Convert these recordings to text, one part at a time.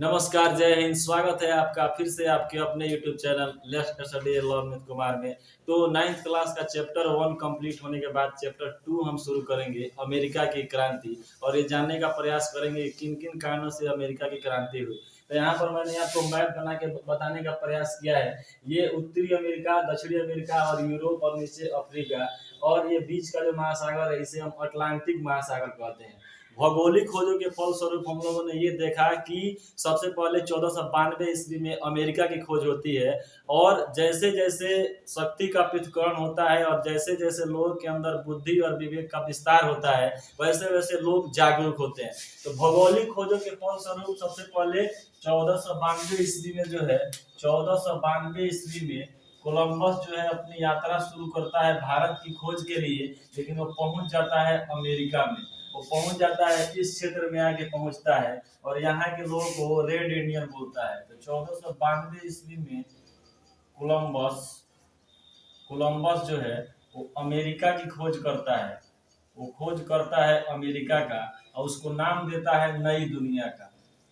नमस्कार, जय हिंद। स्वागत है आपका फिर से आपके अपने YouTube channel let's study learn with Kumar में। तो 9th क्लास का चैप्टर 1 कंप्लीट होने के बाद चैप्टर 2 हम शुरू करेंगे, अमेरिका की क्रांति। और ये जानने का प्रयास करेंगे किन किन कारणों से अमेरिका की क्रांति हुई। तो यहाँ पर मैंने आपको मैप बना के बताने का प्रयास किया है। ये उत्तरी अमेरिका, दक्षिणी अमेरिका और यूरोप और नीचे अफ्रीका, और ये बीच का जो महासागर है इसे हम अटलांटिक महासागर कहते हैं। भौगोलिक खोजों के फलस्वरूप हम लोगों ने ये देखा कि सबसे पहले 1492 ईस्वी में अमेरिका की खोज होती है। और जैसे जैसे शक्ति का पृथक्करण होता है और जैसे जैसे लोगों के अंदर बुद्धि और विवेक का विस्तार होता है, वैसे वैसे लोग जागरूक होते हैं। तो भौगोलिक खोजों के फलस्वरूप सबसे पहले 1492 ईस्वी में जो है 1492 ईस्वी में कोलंबस जो है अपनी यात्रा शुरू करता है भारत की खोज के लिए। लेकिन वो पहुंच जाता है अमेरिका में। वो पहुंच जाता है, इस क्षेत्र में आके पहुंचता है और यहाँ के लोगों को रेड इंडियन बोलता है। तो 1492 ईस्वी में कोलंबस कोलंबस जो है वो अमेरिका की खोज करता है। वो खोज करता है अमेरिका का और उसको नाम देता है नई दुनिया का।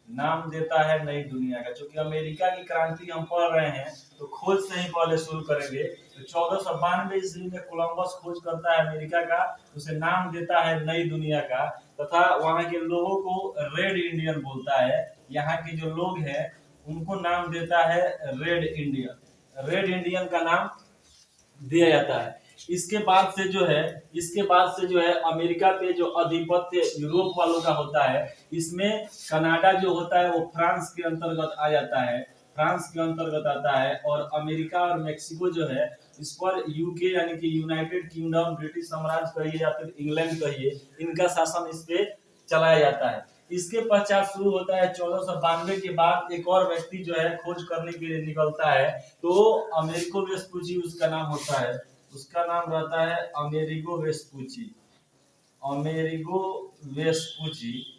नाम देता है नई दुनिया का। क्योंकि अमेरिका की क्रांति हम पढ़ रहे हैं तो खोज से ही पहले शुरू करेंगे। तो 1492 ईस्वी में कोलंबस खोज करता है अमेरिका का, उसे नाम देता है नई दुनिया का, तथा वहाँ के लोगों को रेड इंडियन बोलता है। यहाँ के जो लोग हैं उनको नाम देता है रेड इंडियन। रेड इंडियन का नाम दिया जाता है। इसके बाद से जो है अमेरिका पे जो आधिपत्य यूरोप वालों का होता है, इसमें कनाडा जो होता है वो फ्रांस के अंतर्गत आ जाता है। फ्रांस के अंतर्गत आता है और अमेरिका और मेक्सिको जो है इस पर यूके यानी कि यूनाइटेड किंगडम, ब्रिटिश साम्राज्य कहिए या फिर इंग्लैंड कहिए, इनका शासन इस पे चलाया जाता है। इसके पश्चात शुरू होता है 1492 के बाद एक और व्यक्ति जो है खोज करने के लिए निकलता है। तो अमेरिको वेस्पुची उसका नाम होता है। उसका नाम रहता है Amerigo Vespucci. Amerigo Vespucci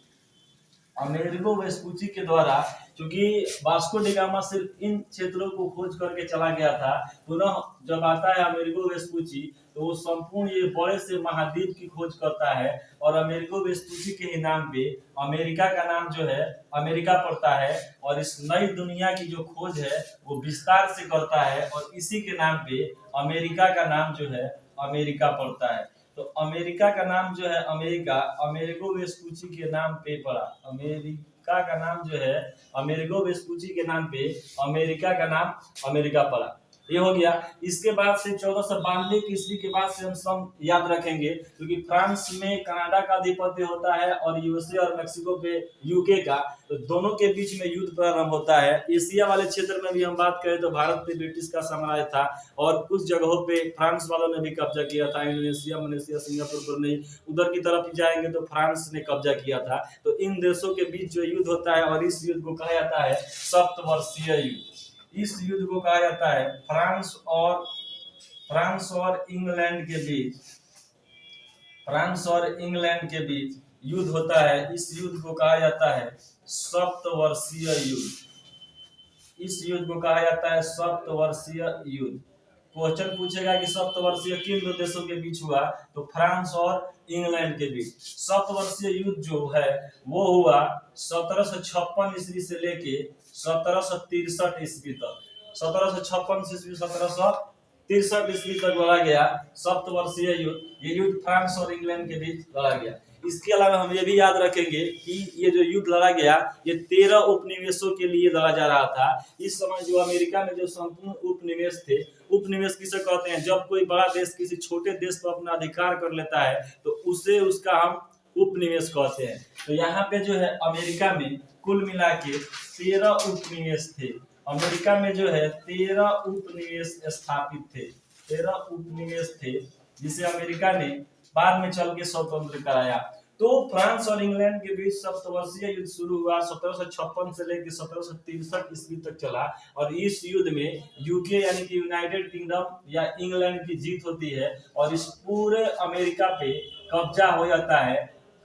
Amerigo Vespucci के द्वारा, क्योंकि वास्को डी गामा सिर्फ इन क्षेत्रों को खोज करके चला गया था, पुनः जब आता है अमेरिगो वेस्पुची तो वो संपूर्ण ये बड़े से महाद्वीप की खोज करता है। और अमेरिगो वेस्पुची के ही नाम पे अमेरिका का नाम जो है अमेरिका पड़ता है। और इस नई दुनिया की जो खोज है वो विस्तार से करता है और इसी के नाम पे अमेरिका का नाम जो है अमेरिका पड़ता है। तो अमेरिका का नाम जो है अमेरिका अमेरिगो वेस्पुची के नाम पे पड़ा। अमेरिका का नाम जो है अमेरिगो वेस्पुची के नाम पे अमेरिका का नाम अमेरिका पड़ा। ये हो गया। इसके बाद से 1492 ईस्वी के बाद से हम सब याद रखेंगे, क्योंकि फ्रांस में कनाडा का आधिपत्य होता है और यूएसए और मेक्सिको पे यूके का। तो दोनों के बीच में युद्ध प्रारंभ होता है। एशिया वाले क्षेत्र में भी हम बात करें तो भारत पे ब्रिटिश का साम्राज्य था और कुछ जगहों पे फ्रांस वालों ने भी कब्जा किया था। इंडोनेशिया, मलेशिया, सिंगापुर, ब्रुनेई, उधर की तरफ जाएंगे तो फ्रांस ने कब्जा किया था। तो इन देशों के बीच जो युद्ध होता है और इस युद्ध को कहा जाता है सप्तवर्षीय युद्ध। इस युद्ध को कहा जाता है फ्रांस और इंग्लैंड के बीच युद्ध होता है। इस युद्ध को कहा जाता है सप्तवर्षीय युद्ध। इस युद्ध को कहा जाता है सप्तवर्षीय युद्ध। क्वेश्चन पूछेगा कि सप्तवर्षीय किन दो देशों के बीच हुआ, तो फ्रांस और इंग्लैंड के बीच। सप्तवर्षीय युद्ध जो है वो हुआ 1756 ईस्वी से लेके 1763 ईस्वी तक। 1756 ईस्वी 1763 ईस्वी तक लड़ा गया सप्तवर्षीय युद्ध। ये युद्ध फ्रांस और इंग्लैंड के बीच लड़ा गया। इसके अलावा हम ये भी याद रखेंगे कि ये जो युद्ध लड़ा गया ये 13 उपनिवेशों के लिए लड़ा जा रहा था। इस समय जो अमेरिका में जो संपूर्ण उपनिवेश थे, उपनिवेश किसे कहते हैं, जब कोई बड़ा देश किसी छोटे देश पर अपना अधिकार कर लेता है तो उसे उसका हम उपनिवेश कहते हैं। तो यहाँ पे जो है अमेरिका में कुल मिला के 13 उपनिवेश थे। अमेरिका में जो है 13 उपनिवेश स्थापित थे। 13 उपनिवेश थे जिसे अमेरिका ने बाद में चल के स्वतंत्र कराया। तो फ्रांस और इंग्लैंड के बीच सप्तवर्षीय युद्ध शुरू हुआ 1756 से लेकर 1763 ईस्वी तक चला। और इस युद्ध में यूके यानी कि यूनाइटेड किंगडम या इंग्लैंड की जीत होती है और इस पूरे अमेरिका पे कब्जा हो जाता है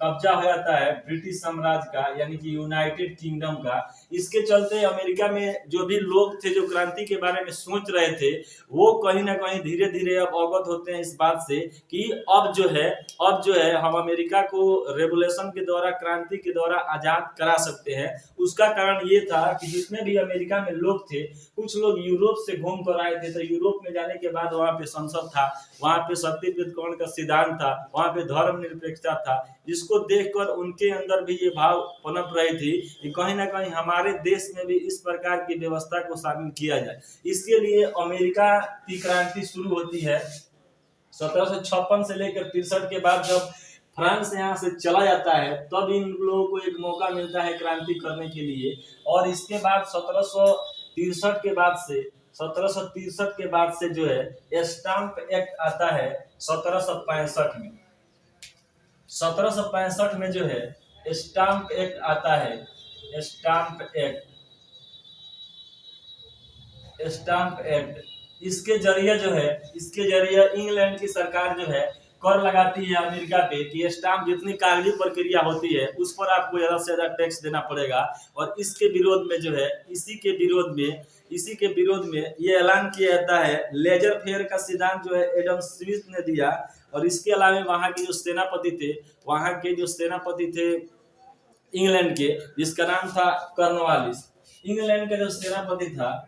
कब्जा हो जाता है ब्रिटिश साम्राज्य का, यानी कि यूनाइटेड किंगडम का। इसके चलते अमेरिका में जो भी लोग थे जो क्रांति के बारे में सोच रहे थे, वो कहीं ना कहीं धीरे धीरे अब अवगत होते हैं इस बात से कि अब जो है हम अमेरिका को रेवोल्यूशन के द्वारा, क्रांति के द्वारा आजाद करा सकते हैं। उसका कारण ये था कि जितने भी अमेरिका में लोग थे, कुछ लोग यूरोप से घूम कर आए थे, तो यूरोप में जाने के बाद वहाँ पे संसद था, वहाँ पे शक्ति पृथ्वीकरण का सिद्धांत था, वहाँ पे धर्मनिरपेक्षता था, जिसको देखकर उनके अंदर भी ये भाव पनप रही थी कि कहीं ना कहीं हमारे देश में भी इस प्रकार की व्यवस्था को शामिल किया जाए। इसके लिए अमेरिका की क्रांति शुरू होती है 1756 से लेकर 63 के बाद। जब फ्रांस यहाँ से चला जाता है तब इन लोगों को एक मौका मिलता है क्रांति करने के लिए। और इसके बाद 1763 के बाद से जो है स्टाम्प एक्ट आता है 1765 में। 1765 में जो है स्टाम्प एक्ट आता है, स्टाम्प एक्ट। इसके जरिए इंग्लैंड की सरकार जो है कर लगाती है अमेरिका पे कि स्टाम्प जितनी कागजी प्रक्रिया होती है उस पर आपको ज्यादा से ज्यादा टैक्स देना पड़ेगा। और इसके विरोध में जो है इसी के विरोध में ये ऐलान किया जाता है। लेजर फेयर का सिद्धांत जो है एडम स्मिथ ने दिया। और इसके अलावा वहाँ के जो सेनापति थे इंग्लैंड के, जिसका नाम था कॉर्नवालिस। इंग्लैंड का जो सेनापति था,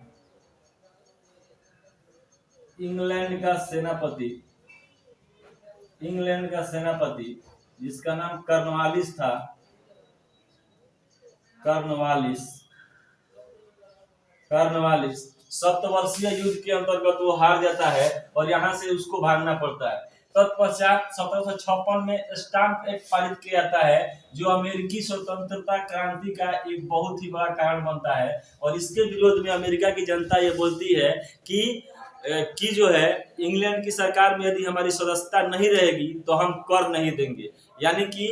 इंग्लैंड का सेनापति जिसका नाम कॉर्नवालिस था, कॉर्नवालिस 7 वर्षीय युद्ध के अंतर्गत वो हार जाता है और यहाँ से उसको भागना पड़ता है। तत्पश्चात 1756 में स्टाम्प एक्ट पारित किया जाता है, जो अमेरिकी स्वतंत्रता क्रांति का एक बहुत ही बड़ा कारण बनता है। और इसके विरोध में अमेरिका की जनता ये बोलती है कि जो है इंग्लैंड की सरकार में यदि हमारी सदस्यता नहीं रहेगी तो हम कर नहीं देंगे। यानी कि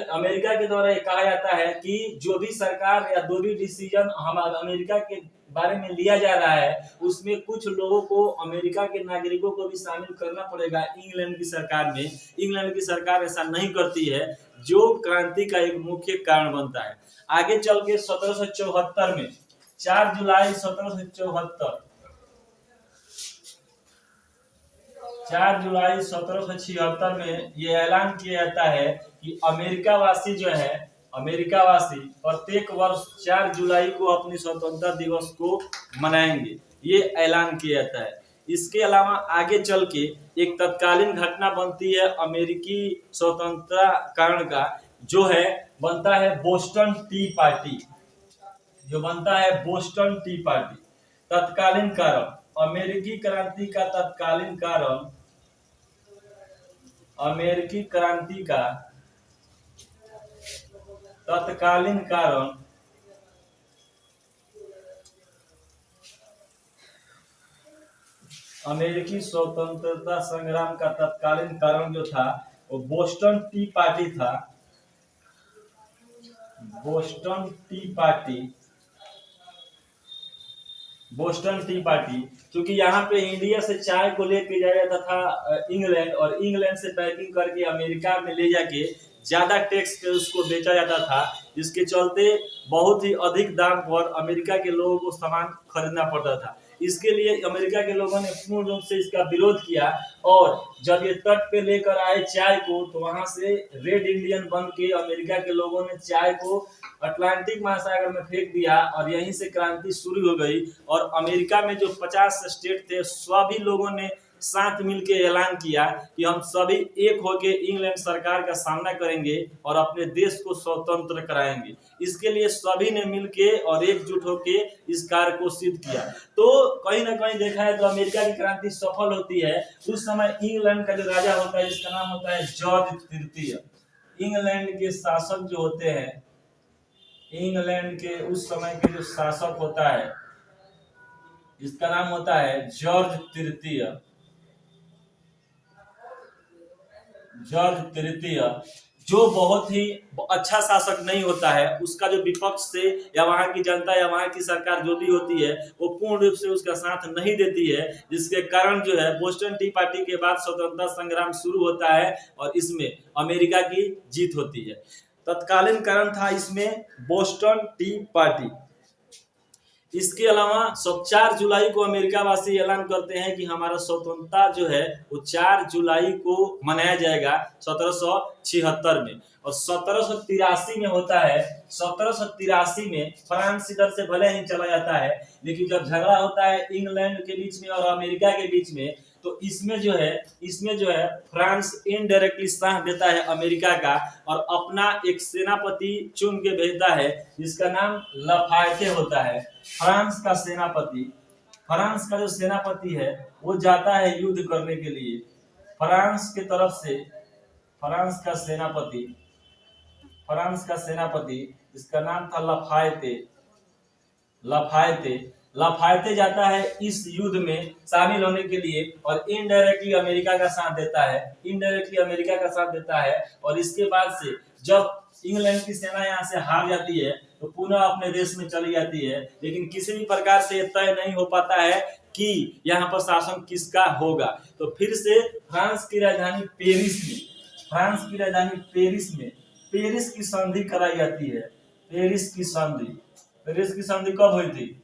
अमेरिका के द्वारा ये कहा जाता है कि जो भी सरकार या जो भी डिसीजन हमारे अमेरिका के बारे में लिया जा रहा है उसमें कुछ लोगों को, अमेरिका के नागरिकों को भी शामिल करना पड़ेगा इंग्लैंड की सरकार में। इंग्लैंड की सरकार ऐसा नहीं करती है, जो क्रांति का एक मुख्य कारण बनता है। आगे चल के 1774 में 4 जुलाई 1776 में ये ऐलान किया जाता है कि अमेरिकावासी प्रत्येक वर्ष 4 जुलाई को अपनी स्वतंत्रता दिवस को मनाएंगे। ये ऐलान किया जाता है। इसके अलावा आगे चल के एक तत्कालीन घटना बनती है अमेरिकी स्वतंत्रता कारण का, जो है बनता है बोस्टन टी पार्टी। तत्कालीन कारण, अमेरिकी क्रांति का तत्कालीन कारण, अमेरिकी स्वतंत्रता संग्राम का तत्कालीन कारण जो था वो बोस्टन टी पार्टी। क्योंकि यहाँ पे इंडिया से चाय को लेके जाया जाता था इंग्लैंड, और इंग्लैंड से पैकिंग करके अमेरिका में ले जाके ज्यादा टैक्स पे उसको बेचा जाता था, जिसके चलते बहुत ही अधिक दाम पर अमेरिका के लोगों को सामान खरीदना पड़ता था। इसके लिए अमेरिका के लोगों ने पूर्ण रूप से इसका विरोध किया। और जब ये तट पे लेकर आए चाय को, तो वहां से रेड इंडियन बन के अमेरिका के लोगों ने चाय को अटलांटिक महासागर में फेंक दिया और यहीं से क्रांति शुरू हो गई। और अमेरिका में जो 50 स्टेट थे, सभी लोगों ने साथ मिलकर ऐलान किया कि हम सभी एक होकर इंग्लैंड सरकार का सामना करेंगे और अपने देश को स्वतंत्र कराएंगे। इसके लिए सभी ने मिलके और एकजुट होकर इस कार्य को सिद्ध किया। तो कहीं ना कहीं देखा है तो अमेरिका की क्रांति सफल होती है। उस समय इंग्लैंड का जो राजा होता है, जिसका नाम होता है जॉर्ज तृतीय। इंग्लैंड के शासक जो होते हैं, इंग्लैंड के उस समय के जो शासक होता है, जिसका नाम होता है जॉर्ज तृतीय। जो बहुत ही अच्छा शासक नहीं होता है, उसका जो विपक्ष से या वहां की जनता या वहां की सरकार जो भी होती है वो पूर्ण रूप से उसका साथ नहीं देती है, जिसके कारण जो है बोस्टन टी पार्टी के बाद स्वतंत्रता संग्राम शुरू होता है और इसमें अमेरिका की जीत होती है। तत्कालीन कारण था इसमें बोस्टन टी पार्टी। इसके अलावा सब 4 जुलाई को अमेरिका वासी ऐलान करते हैं कि हमारा स्वतंत्रता जो है वो 4 जुलाई को मनाया जाएगा 1776 में। और 1783 में होता है, 1783 में फ्रांस इधर से भले ही चला जाता है, लेकिन जब झगड़ा होता है इंग्लैंड के बीच में और अमेरिका के बीच में, तो इसमें जो है फ्रांस इनडायरेक्टली साथ देता है अमेरिका का और अपना एक सेनापति चुन के भेजता है जिसका नाम लाफायते होता है। फ्रांस का जो सेनापति है वो जाता है युद्ध करने के लिए। फ्रांस की तरफ से फ्रांस का सेनापति जिसका नाम था लाफायते जाता है इस युद्ध में शामिल होने के लिए और इनडायरेक्टली अमेरिका का साथ देता है। और इसके बाद से जब इंग्लैंड की सेना यहाँ से हार जाती है तो पुनः अपने देश में चली जाती है, लेकिन किसी भी प्रकार से तय नहीं हो पाता है कि यहाँ पर शासन किसका होगा। तो फिर से फ्रांस की राजधानी पेरिस की संधि कराई जाती है। पेरिस की संधि कब हुई थी?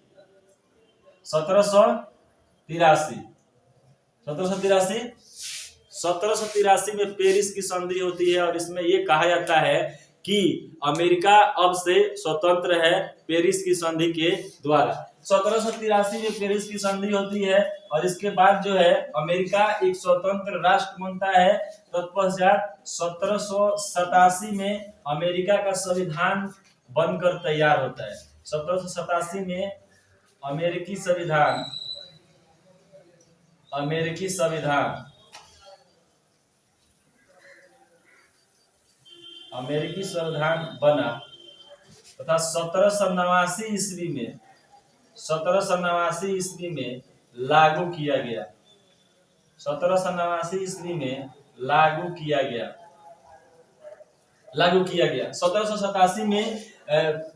1783 में पेरिस की संधि होती है और इसमें ये कहा जाता है कि अमेरिका अब से स्वतंत्र है पेरिस की संधि के द्वारा। 1783 में पेरिस की संधि होती है और इसके बाद जो है अमेरिका एक स्वतंत्र राष्ट्र बनता है। तत्पश्चात 1787 में अमेरिका का संविधान बनकर तैयार होता है। 1787 में अमेरिकी संविधान बना तथा 1789 ईस्वी में लागू किया गया। 1787 में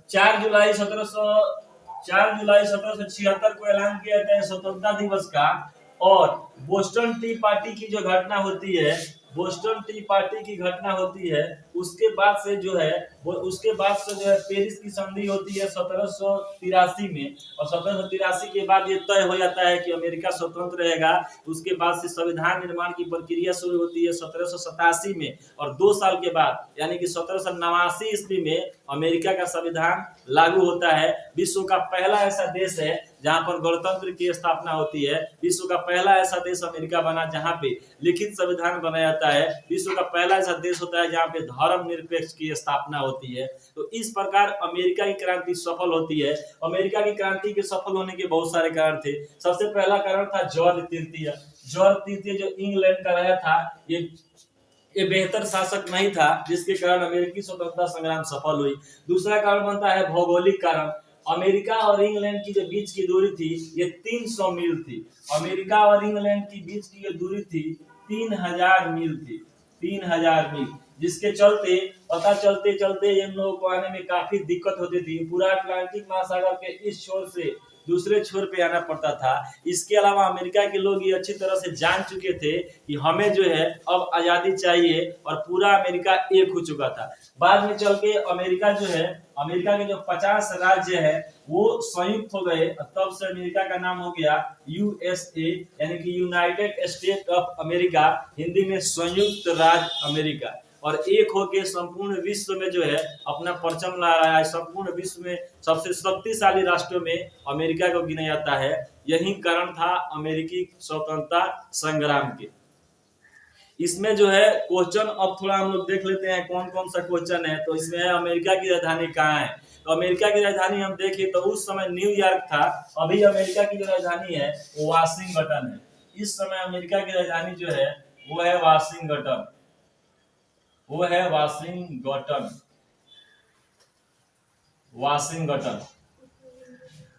4 जुलाई 1776 को ऐलान किया जाता है स्वतंत्रता दिवस का। और बोस्टन टी पार्टी की जो घटना होती है उसके बाद से जो है पेरिस की संधि होती है 1783 में। और 1783 के बाद ये तय हो जाता है कि अमेरिका स्वतंत्र रहेगा। उसके बाद से संविधान निर्माण की प्रक्रिया शुरू होती है 1787 में और 2 साल के बाद यानी कि 1789 ईस्वी में अमेरिका का संविधान लागू होता है। विश्व का पहला ऐसा देश है जहां पर गणतंत्र की स्थापना होती है। विश्व का पहला ऐसा देश अमेरिका बना जहां पे लिखित संविधान बनाया जाता है। विश्व का पहला ऐसा देश होता है जहां पे धर्मनिरपेक्ष की स्थापना होती है। तो इस प्रकार अमेरिका की क्रांति सफल होती है। अमेरिका की क्रांति के सफल होने के बहुत सारे कारण थे। सबसे पहला कारण था जॉर्ज तृतीय जो इंग्लैंड का राजा था। ये बेहतर शासक नहीं था, जिसके कारण अमेरिकी स्वतंत्रता संग्राम सफल हुई। दूसरा कारण बनता है भौगोलिक कारण। अमेरिका और इंग्लैंड की जो बीच की दूरी थी ये 300 मील थी। अमेरिका और इंग्लैंड की बीच की जो दूरी थी 3000 मील थी। 3000 मील, जिसके चलते पता चलते इन लोगों को आने में काफी दिक्कत होती थी। पूरा अटलांटिक महासागर के इस छोर से दूसरे छोर पे आना पड़ता था। इसके अलावा अमेरिका के लोग ये अच्छी तरह से जान चुके थे कि हमें जो है अब आजादी चाहिए और पूरा अमेरिका एक हो चुका था। बाद में चल के अमेरिका के जो 50 राज्य है वो संयुक्त हो गए। तब से अमेरिका का नाम हो गया यूएसए यानी कि United state of America, Hindi में संयुक्त राज्य अमेरिका। और एक होके संपूर्ण विश्व में जो है अपना परचम ला रहा है। संपूर्ण विश्व में सबसे शक्तिशाली राष्ट्रों में अमेरिका को गिना जाता है। यही कारण था अमेरिकी स्वतंत्रता संग्राम के। इसमें जो है क्वेश्चन अब थोड़ा हम लोग देख लेते हैं कौन कौन सा क्वेश्चन है। तो इसमें है अमेरिका की राजधानी कहाँ है। तो अमेरिका की राजधानी हम देखें तो उस समय न्यूयॉर्क था। अभी अमेरिका की जो राजधानी है वो वाशिंगटन है। इस समय अमेरिका की राजधानी जो है वो है वाशिंगटन।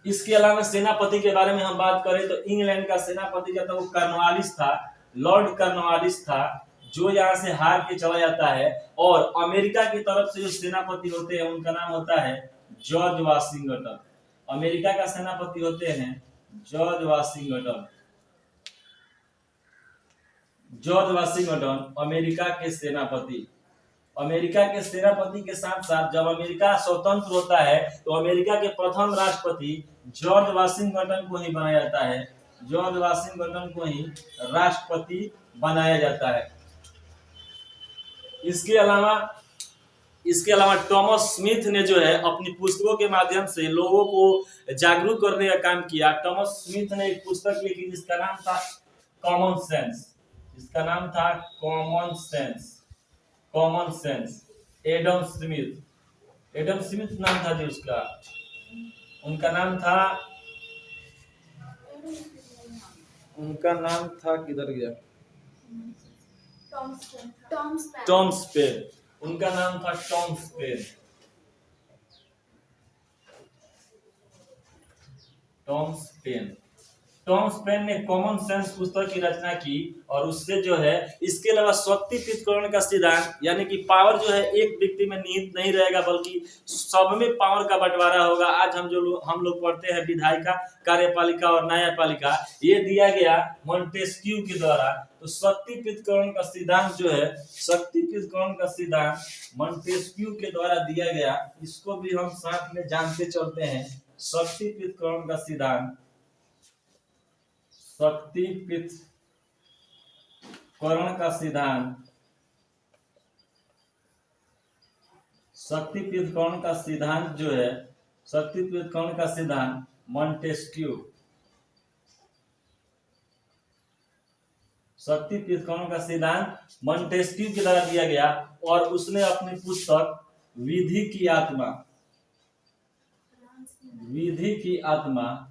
इसके अलावा सेनापति के बारे में हम बात करें तो इंग्लैंड का सेनापति जो था वो कॉर्नवालिस था, लॉर्ड कॉर्नवालिस था। जो यहाँ से हार के चला जाता है, और अमेरिका की तरफ से जो सेनापति होते हैं उनका नाम होता है जॉर्ज वाशिंगटन। अमेरिका का सेनापति होते हैं George Washington. George Washington America के सेनापति। अमेरिका के सेनापति के साथ साथ जब अमेरिका स्वतंत्र होता है तो अमेरिका के प्रथम राष्ट्रपति जॉर्ज वाशिंगटन को ही बनाया जाता है। जॉर्ज वाशिंगटन को ही राष्ट्रपति बनाया जाता है। इसके अलावा टॉमस स्मिथ ने जो है अपनी पुस्तकों के माध्यम से लोगों को जागरूक करने का काम किया। टॉमस स्मिथ ने एक पुस्तक लिखी जिसका नाम था कॉमन सेंस। इसका नाम था common sense. Common sense. Adam Smith नाम था जी उसका। उनका नाम था किधर गया, टॉम स्पेन। उनका नाम था टॉम स्पेन। टॉम स्पेन ने कॉमन सेंस पुस्तक की रचना की, और उससे जो है इसके अलावा शक्ति पृथक्करण का सिद्धांत, यानी कि पावर जो है एक व्यक्ति में निहित नहीं रहेगा बल्कि सब में पावर का बंटवारा होगा। आज हम लोग पढ़ते हैं विधायिका, कार्यपालिका और न्यायपालिका, ये दिया गया मॉन्टेस्क्यू के द्वारा। तो शक्ति पृथक्करण का सिद्धांत जो है, शक्ति पृथक्करण का सिद्धांत मॉन्टेस्क्यू के द्वारा दिया गया। इसको भी हम साथ में जानते चलते हैं। शक्ति पृथक्करण का सिद्धांत, शक्ति पृथक्करण का सिद्धांत, शक्ति पृथक्करण का सिद्धांत जो है, शक्ति पृथक्करण का सिद्धांत मॉन्टेस्क्यू, शक्ति पृथक्करण का सिद्धांत मॉन्टेस्क्यू के द्वारा दिया गया। और उसने अपनी पुस्तक विधि की आत्मा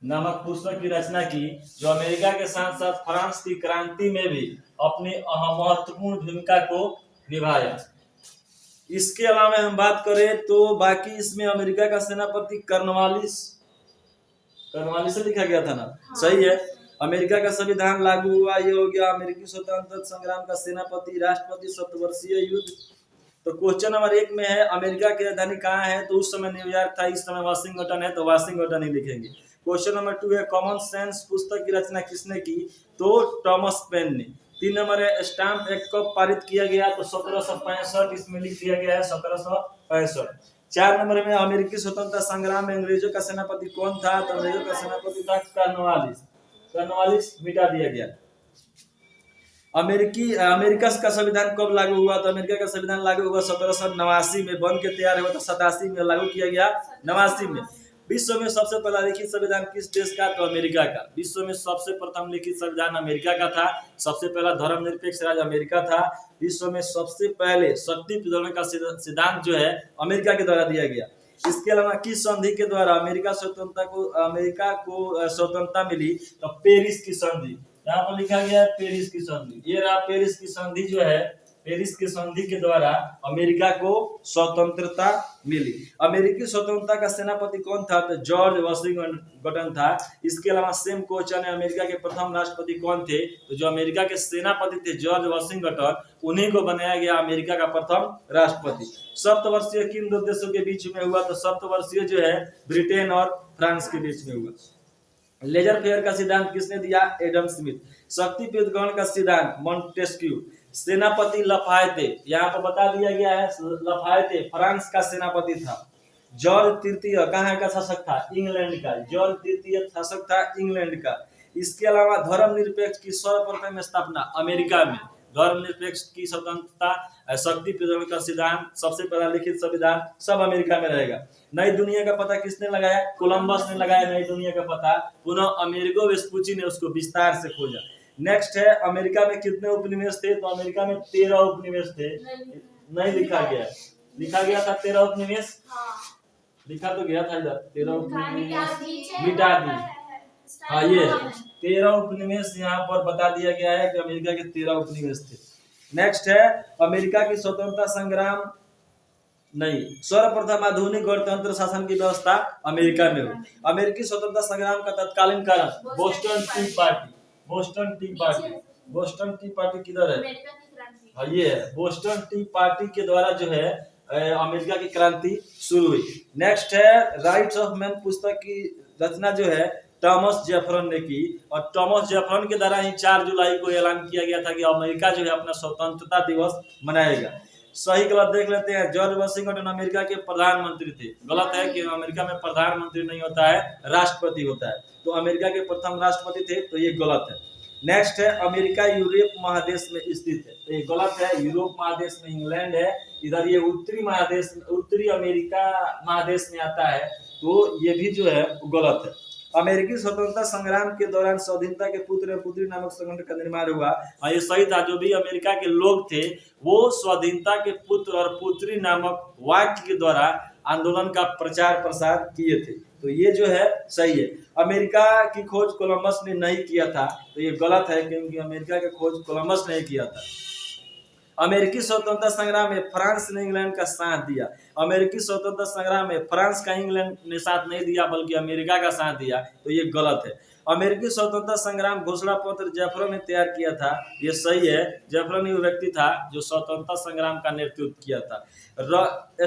नामक पुस्तक की रचना की, जो अमेरिका के साथ साथ फ्रांस की क्रांति में भी अपनी महत्वपूर्ण भूमिका को निभाया। इसके अलावा हम बात करें तो बाकी इसमें अमेरिका का सेनापति कर्नवालिस से लिखा गया था ना। हाँ। सही है। अमेरिका का संविधान लागू हुआ, ये हो गया। अमेरिकी स्वतंत्रता संग्राम का सेनापति, राष्ट्रपति, सप्तवर्षीय युद्ध। तो क्वेश्चन नंबर 1 में है अमेरिका की राजधानी कहाँ है, तो उस समय न्यूयॉर्क था, इस समय वाशिंगटन है, तो वाशिंगटन ही लिखेंगे। क्वेश्चन नंबर 2 है कॉमन सेंस पुस्तक की रचना किसने की, तो टॉमस पेन ने। 3 नंबर है स्टाम्प एक्ट कब पारित किया गया, तो 1765, इसमें लिख दिया गया है 1765। 4 नंबर में अमेरिकी स्वतंत्रता संग्राम में अंग्रेजों का सेनापति कौन था, तो अंग्रेजों का सेनापति था कर्नवालिस, मिटा दिया गया। अमेरिका का संविधान कब लागू हुआ, तो अमेरिका का संविधान लागू हुआ 1789 में, बन के तैयार हुआ था 87 में, लागू किया गया 89 में। विश्व में सबसे पहला लिखित संविधान किस देश का, तो अमेरिका का। विश्व में सबसे प्रथम लिखित संविधान अमेरिका का था। सबसे पहला धर्मनिरपेक्ष राज्य अमेरिका था। विश्व में सबसे पहले शक्ति पृथक्करण का सिद्धांत जो है अमेरिका के द्वारा दिया गया। इसके अलावा किस संधि के द्वारा अमेरिका को स्वतंत्रता मिली, तो पेरिस की संधि। यहाँ पर लिखा गया है पेरिस की संधि। ये रहा पेरिस की संधि जो है, पेरिस की संधि के द्वारा अमेरिका को स्वतंत्रता मिली। अमेरिकी स्वतंत्रता का सेनापति कौन था, तो जॉर्ज वाशिंगटन था। इसके अलावा सेम क्वेश्चन है अमेरिका के प्रथम राष्ट्रपति कौन थे, तो जो अमेरिका के सेनापति थे जॉर्ज वाशिंगटन, उन्हीं को बनाया गया अमेरिका का प्रथम राष्ट्रपति। सप्तवर्षीय किन 2 देशों के बीच में हुआ, तो सप्तवर्षीय जो है ब्रिटेन और फ्रांस के बीच में हुआ। लेजर फेयर का सिद्धांत किसने दिया, एडम स्मिथ। शक्ति पृथक्करण का सिद्धांत मॉन्टेस्क्यू। सेनापति लफायते, यहाँ पर बता दिया गया है, लफायते फ्रांस का सेनापति था। जॉर्ज तृतीय कहाँ का शासक था, इंग्लैंड का। जॉर्ज तृतीय शासक था इंग्लैंड का। इसके अलावा धर्मनिरपेक्ष की सर्वप्रथम स्थापना अमेरिका में। धर्मनिरपेक्ष की स्वतंत्रता, शक्ति पृथक्करण का सिद्धांत, सबसे पहला लिखित संविधान, सब अमेरिका में रहेगा। नई दुनिया का पता किसने लगाया, कोलंबस ने लगाया नई दुनिया का पता। पुनः अमेरिगो वेस्पुची ने उसको विस्तार से खोजा। नेक्स्ट है अमेरिका में कितने उपनिवेश थे, तो अमेरिका में 13 उपनिवेश थे। नहीं लिखा गया, लिखा गया था 13 उपनिवेश। लिखा तो गया था इधर 13 उपनिवेश, मिटा दी। हाँ, ये 13 उपनिवेश यहाँ पर बता दिया गया है कि अमेरिका के 13 उपनिवेश थे। नेक्स्ट है अमेरिका की स्वतंत्रता संग्राम, नहीं, सर्वप्रथम आधुनिक गणतंत्र शासन की व्यवस्था अमेरिका में हुई। अमेरिकी स्वतंत्रता संग्राम का तत्कालीन कारण Boston T party. Boston T party किधर है? अमेरिका की क्रांति। हाँ ये है, बोस्टन टी पार्टी के द्वारा जो है अमेरिका की क्रांति शुरू हुई। नेक्स्ट है राइट्स ऑफ मैन पुस्तक की रचना जो है थॉमस जेफरसन ने की, और थॉमस जेफरसन के द्वारा ही 4 जुलाई को ऐलान किया गया था कि अमेरिका जो है अपना स्वतंत्रता दिवस मनाएगा। सही गलत देख लेते हैं। जॉर्ज वाशिंगटन अमेरिका के प्रधानमंत्री थे। गलत है कि अमेरिका में प्रधानमंत्री नहीं होता है, राष्ट्रपति होता है। तो अमेरिका के प्रथम राष्ट्रपति थे, तो ये गलत है। नेक्स्ट है अमेरिका यूरोप महादेश में स्थित है, तो ये गलत है। यूरोप महादेश में इंग्लैंड है, इधर ये उत्तरी महादेश, उत्तरी अमेरिका महादेश में आता है, तो ये भी जो है गलत है। अमेरिकी स्वतंत्रता संग्राम के दौरान स्वाधीनता के पुत्र एवं पुत्री नामक संगठन का निर्माण हुआ। और ये सही था, जो भी अमेरिका के लोग थे वो स्वाधीनता के पुत्र और पुत्री नामक वाक्य के द्वारा आंदोलन का प्रचार प्रसार किए थे, तो ये जो है सही है। अमेरिका की खोज कोलंबस ने नहीं किया था, तो ये गलत है, क्योंकि अमेरिका की खोज कोलंबस ने किया था। अमेरिकी स्वतंत्रता संग्राम में फ्रांस ने इंग्लैंड का साथ दिया। अमेरिकी स्वतंत्रता संग्राम में फ्रांस का इंग्लैंड ने साथ नहीं दिया, बल्कि अमेरिका का साथ दिया, तो ये गलत है। अमेरिकी स्वतंत्रता संग्राम घोषणा पत्र जेफरसन ने तैयार किया था, ये सही है। जेफरसन वो व्यक्ति था जो स्वतंत्रता संग्राम का नेतृत्व किया था।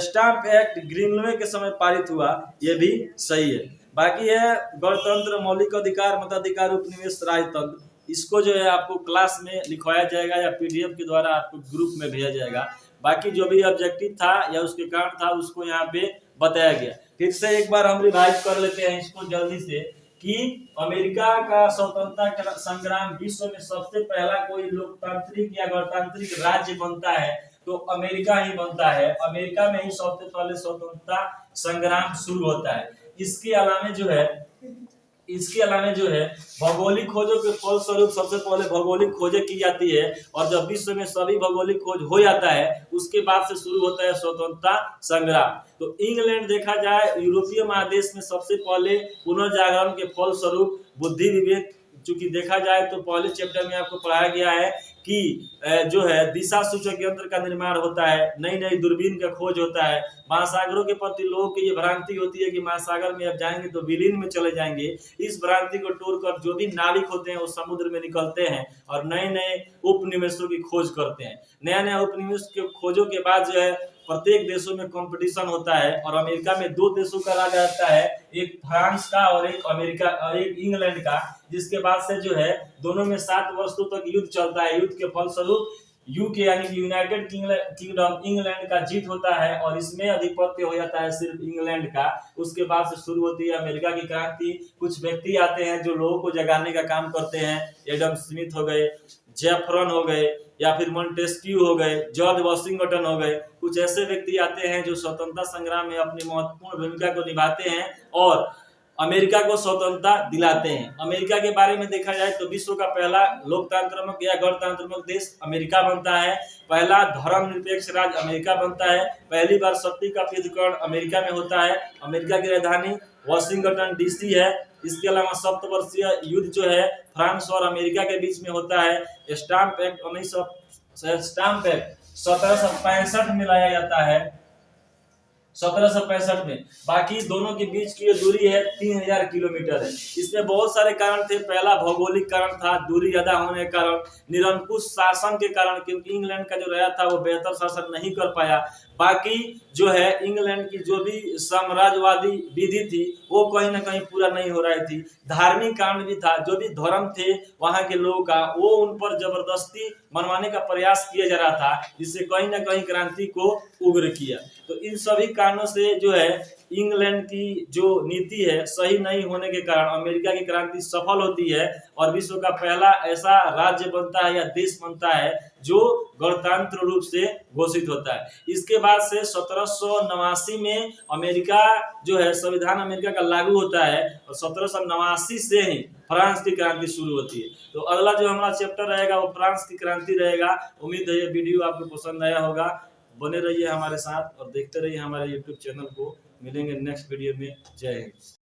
स्टाम्प एक्ट ग्रीनवे के समय पारित हुआ, ये भी सही है। बाकी है गणतंत्र, मौलिक अधिकार, मताधिकार, उपनिवेश, राजतंत्र। इसको जो है आपको क्लास में लिखवाया जाएगा या पीडीएफ के द्वारा आपको ग्रुप में भेजा जाएगा। बाकी जो भी ऑब्जेक्टिव था या उसके कारण था उसको यहाँ पे बताया गया। फिर से एक बार हम रिवाइज कर लेते हैं इसको जल्दी से, कि अमेरिका का स्वतंत्रता संग्राम विश्व में सबसे पहला कोई लोकतांत्रिक या गणतांत्रिक राज्य बनता है तो अमेरिका ही बनता है। अमेरिका में ही सबसे पहले स्वतंत्रता संग्राम शुरू होता है। इसके अलावा जो है भौगोलिक खोजों के फलस्वरूप सबसे पहले भौगोलिक खोजें की जाती है, और जब विश्व में सभी भौगोलिक खोज हो जाता है उसके बाद से शुरू होता है स्वतंत्रता संग्राम। तो इंग्लैंड देखा जाए यूरोपीय महादेश में सबसे पहले पुनर्जागरण के फलस्वरूप बुद्धि विवेक, चूंकि देखा जाए तो पहले चैप्टर में आपको पढ़ाया गया है कि जो है दिशा सूचक यंत्र का निर्माण होता है, नई नई दूरबीन का खोज होता है, महासागरों के प्रति लोगों की ये भ्रांति होती है कि महासागर में अब जाएंगे तो विलीन में चले जाएंगे। इस भ्रांति को तोड़कर जो भी नाविक होते हैं वो समुद्र में निकलते हैं और नए नए उपनिवेशों की खोज करते हैं। नया नया उपनिवेश के खोजों के बाद जो है प्रत्येक देशों में कंपटीशन होता है, और अमेरिका में 2 देशों का राज आता है, एक फ्रांस का और एक अमेरिका और एक इंग्लैंड का, जिसके बाद से जो है दोनों में 7 वर्षों तक युद्ध चलता है। युद्ध के फलस्वरूप यूके यानी कि यूनाइटेड किंगडम इंग्लैंड का जीत होता है, और इसमें अधिपत्य हो जाता है सिर्फ इंग्लैंड का। उसके बाद से शुरू होती है अमेरिका की क्रांति। कुछ व्यक्ति आते हैं जो लोगों को जगाने का काम करते हैं, एडम स्मिथ हो गए, जेफरसन हो गए, या फिर मॉन्टेस्क्यू हो गए, जॉर्ज वाशिंगटन हो गए। कुछ ऐसे व्यक्ति आते हैं जो स्वतंत्रता संग्राम में अपनी महत्वपूर्ण भूमिका को निभाते हैं और अमेरिका को स्वतंत्रता दिलाते हैं। अमेरिका के बारे में देखा जाए तो विश्व का पहला लोकतांत्रिक या गणतंत्रात्मक देश अमेरिका बनता है। पहला धर्मनिरपेक्ष राज्य अमेरिका बनता है। पहली बार शक्ति का पृथक्करण अमेरिका में होता है। अमेरिका की राजधानी वाशिंगटन डीसी है। इसके अलावा सप्तवर्षीय युद्ध जो है फ्रांस और अमेरिका के बीच में होता है। स्टाम्प एक्ट 1765 में लाया जाता है, 1765 में। बाकी दोनों के बीच की दूरी है 3000 किलोमीटर है। इसमें बहुत सारे कारण थे। पहला भौगोलिक कारण था, दूरी ज्यादा होने के कारण, निरंकुश शासन के कारण, क्योंकि इंग्लैंड का जो राजा था वो बेहतर शासन नहीं कर पाया। बाकी जो है इंग्लैंड की जो भी साम्राज्यवादी विधि थी वो कहीं ना कहीं पूरा नहीं हो रही थी। धार्मिक कारण भी था, जो भी धर्म थे वहां के लोगों का वो उन पर जबरदस्ती मनवाने का प्रयास किया जा रहा था, जिससे कहीं ना कहीं क्रांति को उग्र किया। तो इन सभी कारणों से जो है इंग्लैंड की जो नीति है सही नहीं होने के कारण अमेरिका की क्रांति सफल होती है और विश्व का पहला ऐसा राज्य बनता है या देश बनता है जो गणतंत्र रूप से घोषित होता है। इसके बाद से 1789 में अमेरिका जो है संविधान अमेरिका का लागू होता है और 1789 से ही फ्रांस की क्रांति शुरू होती है। तो अगला जो हमारा चैप्टर रहेगा वो फ्रांस की क्रांति रहेगा। उम्मीद है ये वीडियो आपको पसंद आया होगा। बने रहिए हमारे साथ और देखते रहिए हमारे YouTube चैनल को। मिलेंगे नेक्स्ट वीडियो में। जय हिंद।